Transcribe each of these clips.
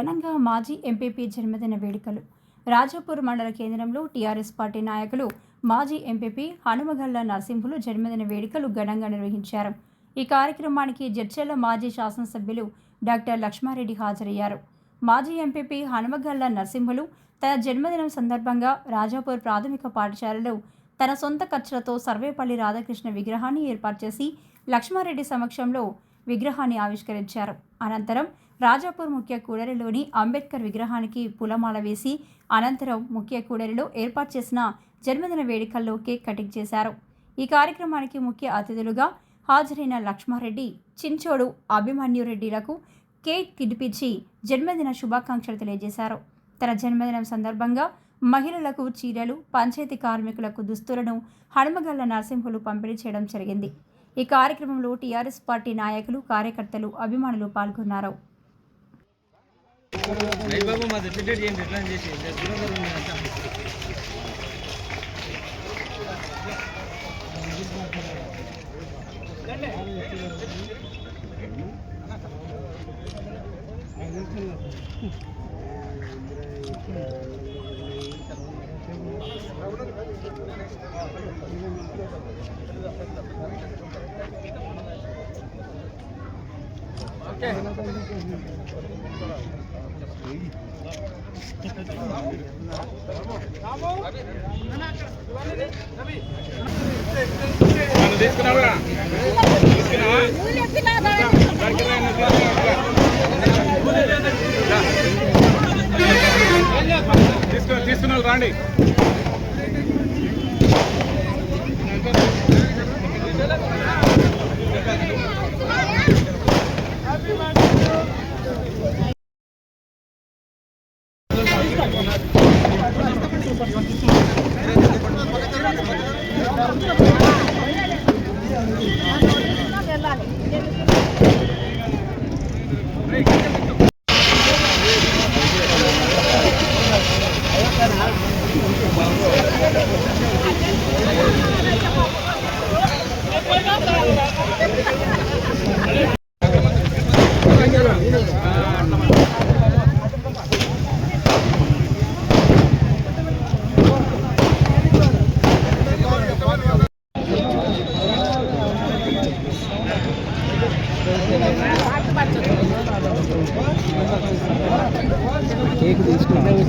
ఘనంగా మాజీ ఎంపీపీ జన్మదిన వేడుకలు. రాజాపూర్ మండల కేంద్రంలో టీఆర్ఎస్ పార్టీ నాయకులు మాజీ ఎంపీపీ హనుమగల్ల నరసింహులు జన్మదిన వేడుకలు ఘనంగా నిర్వహించారు. ఈ కార్యక్రమానికి జడ్చర్ల మాజీ శాసనసభ్యులు డాక్టర్ లక్ష్మారెడ్డి హాజరయ్యారు. మాజీ ఎంపీపీ హనుమగల్ల నరసింహులు తన జన్మదినం సందర్భంగా రాజాపూర్ ప్రాథమిక పాఠశాలలో తన సొంత ఖర్చులతో సర్వేపల్లి రాధాకృష్ణ విగ్రహాన్ని ఏర్పాటు చేసి లక్ష్మారెడ్డి సమక్షంలో విగ్రహాన్ని ఆవిష్కరించారు. అనంతరం రాజాపూర్ ముఖ్య కూడలిలోని అంబేద్కర్ విగ్రహానికి పూలమాల వేసి అనంతరం ముఖ్య కూడలిలో ఏర్పాటు చేసిన జన్మదిన వేడుకల్లో కేక్ కటింగ్ చేశారు. ఈ కార్యక్రమానికి ముఖ్య అతిథులుగా హాజరైన లక్ష్మారెడ్డి, చించోడు అభిమన్యురెడ్డిలకు కేక్ తినిపించి జన్మదిన శుభాకాంక్షలు తెలియజేశారు. తన జన్మదినం సందర్భంగా మహిళలకు చీరలు, పంచాయతీ కార్మికులకు దుస్తులను హనుమగల్ల నరసింహులు పంపిణీ చేయడం జరిగింది. ఈ కార్యక్రమంలో టీఆర్ఎస్ పార్టీ నాయకులు, కార్యకర్తలు, అభిమానులు పాల్గొన్నారు. తీసుకున్నారు రాండి. కేక్ తీసుకున్నాను.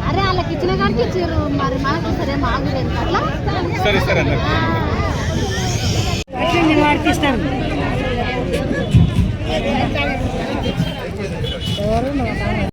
అరే వాళ్ళకి ఇచ్చిన కాడికి ఇచ్చారు, మరి మనకు సరే మాకు సరే